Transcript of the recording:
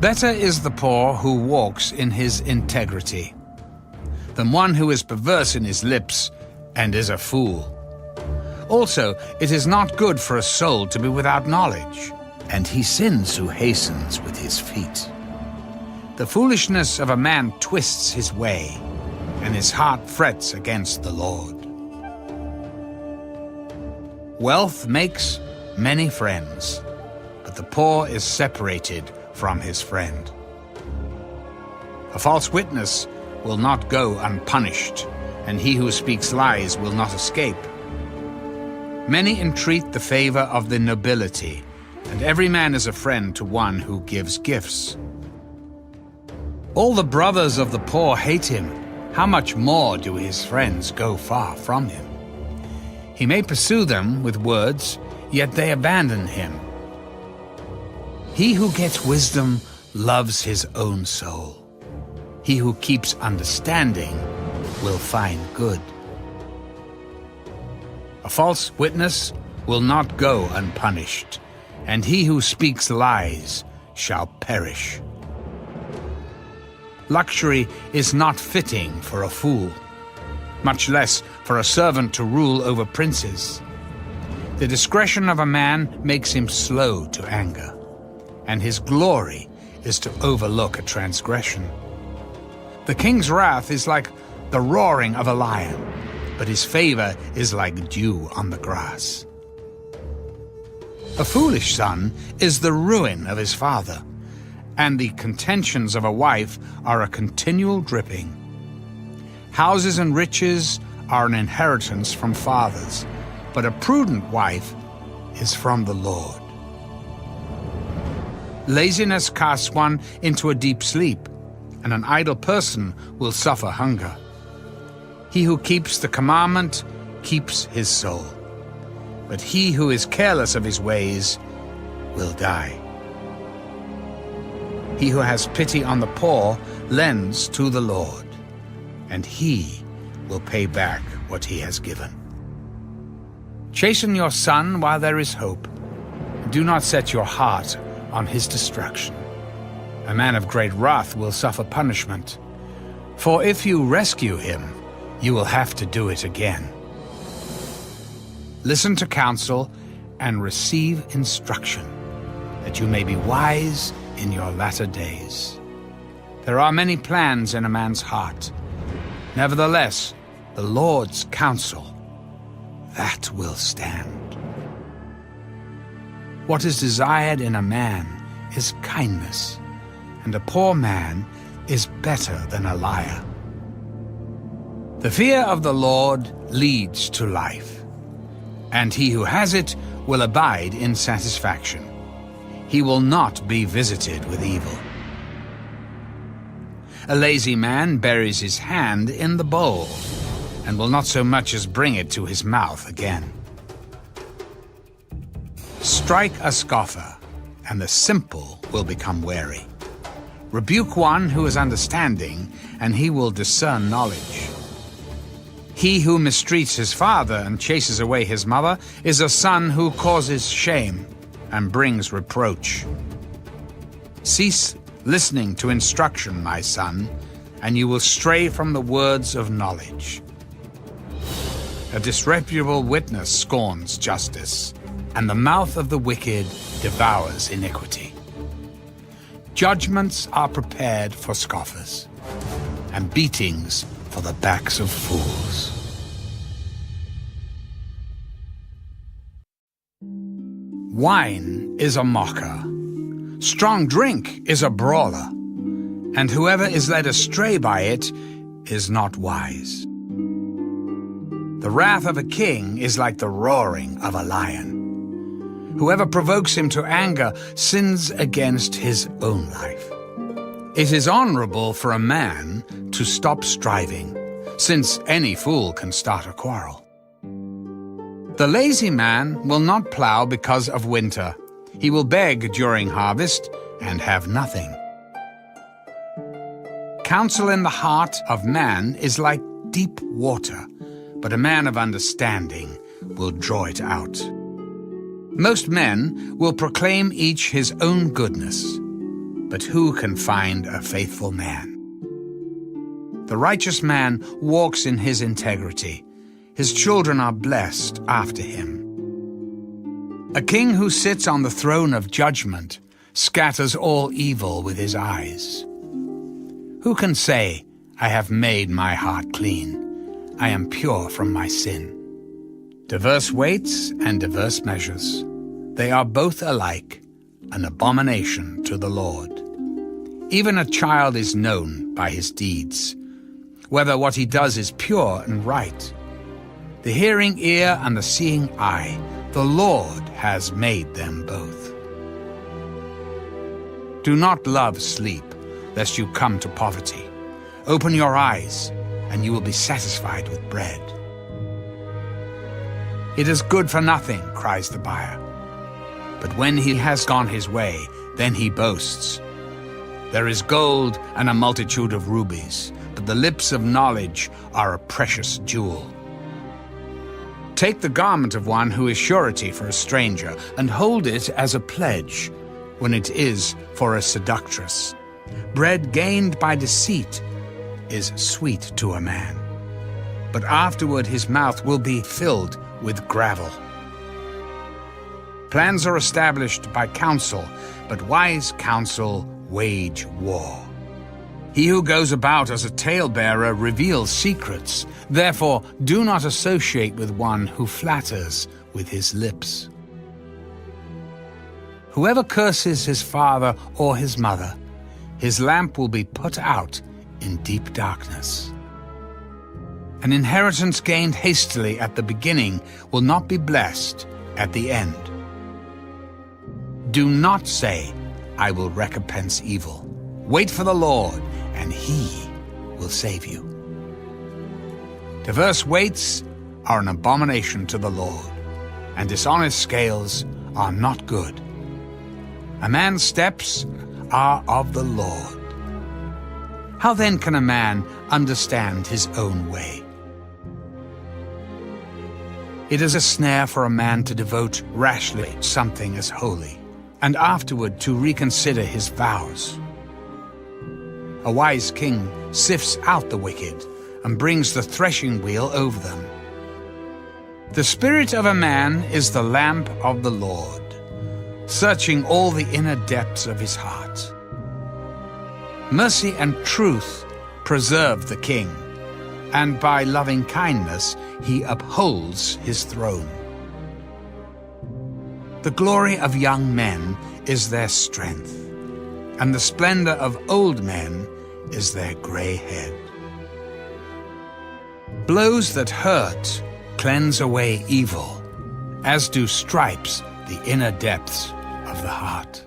Better is the poor who walks in his integrity than one who is perverse in his lips and is a fool. Also, it is not good for a soul to be without knowledge, and he sins who hastens with his feet. The foolishness of a man twists his way, and his heart frets against the Lord. Wealth makes many friends, but the poor is separated from his friend. A false witness will not go unpunished, and he who speaks lies will not escape. Many entreat the favor of the nobility, and every man is a friend to one who gives gifts. All the brothers of the poor hate him. How much more do his friends go far from him? He may pursue them with words, yet they abandon him. He who gets wisdom loves his own soul. He who keeps understanding will find good. A false witness will not go unpunished, and he who speaks lies shall perish. Luxury is not fitting for a fool, much less for a servant to rule over princes. The discretion of a man makes him slow to anger, and his glory is to overlook a transgression. The king's wrath is like the roaring of a lion, but his favor is like dew on the grass. A foolish son is the ruin of his father, and the contentions of a wife are a continual dripping. Houses and riches are an inheritance from fathers, but a prudent wife is from the Lord. Laziness casts one into a deep sleep, and an idle person will suffer hunger. He who keeps the commandment keeps his soul, but he who is careless of his ways will die. He who has pity on the poor lends to the Lord, and he will pay back what he has given. Chasten your son while there is hope. Do not set your heart on his destruction. A man of great wrath will suffer punishment, for if you rescue him, you will have to do it again. Listen to counsel and receive instruction, that you may be wise in your latter days. There are many plans in a man's heart. Nevertheless, the Lord's counsel, that will stand. What is desired in a man is kindness, and a poor man is better than a liar. The fear of the Lord leads to life, and he who has it will abide in satisfaction. He will not be visited with evil. A lazy man buries his hand in the bowl, and will not so much as bring it to his mouth again. Strike a scoffer, and the simple will become wary. Rebuke one who is understanding, and he will discern knowledge. He who mistreats his father and chases away his mother is a son who causes shame and brings reproach. Cease listening to instruction, my son, and you will stray from the words of knowledge. A disreputable witness scorns justice, and the mouth of the wicked devours iniquity. Judgments are prepared for scoffers, and beatings for the backs of fools. Wine is a mocker. Strong drink is a brawler, and whoever is led astray by it is not wise. The wrath of a king is like the roaring of a lion. Whoever provokes him to anger sins against his own life. It is honorable for a man to stop striving, since any fool can start a quarrel. The lazy man will not plow because of winter. He will beg during harvest and have nothing. Counsel in the heart of man is like deep water, but a man of understanding will draw it out. Most men will proclaim each his own goodness, but who can find a faithful man? The righteous man walks in his integrity. His children are blessed after him. A king who sits on the throne of judgment scatters all evil with his eyes. Who can say, I have made my heart clean, I am pure from my sin? Diverse weights and diverse measures, they are both alike an abomination to the Lord. Even a child is known by his deeds, whether what he does is pure and right. The hearing ear and the seeing eye, the Lord has made them both. Do not love sleep, lest you come to poverty. Open your eyes, and you will be satisfied with bread. It is good for nothing, cries the buyer. But when he has gone his way, then he boasts. There is gold and a multitude of rubies, but the lips of knowledge are a precious jewel. Take the garment of one who is surety for a stranger, and hold it as a pledge, when it is for a seductress. Bread gained by deceit is sweet to a man, but afterward his mouth will be filled with gravel. Plans are established by counsel, but wise counsel wage war. He who goes about as a talebearer reveals secrets. Therefore, do not associate with one who flatters with his lips. Whoever curses his father or his mother, his lamp will be put out in deep darkness. An inheritance gained hastily at the beginning will not be blessed at the end. Do not say, I will recompense evil. Wait for the Lord, and he will save you. Diverse weights are an abomination to the Lord, and dishonest scales are not good. A man's steps are of the Lord. How then can a man understand his own way? It is a snare for a man to devote rashly something as holy, and afterward to reconsider his vows. A wise king sifts out the wicked and brings the threshing wheel over them. The spirit of a man is the lamp of the Lord, searching all the inner depths of his heart. Mercy and truth preserve the king, and by loving kindness he upholds his throne. The glory of young men is their strength, and the splendor of old men is their gray head. Blows that hurt cleanse away evil, as do stripes the inner depths of the heart.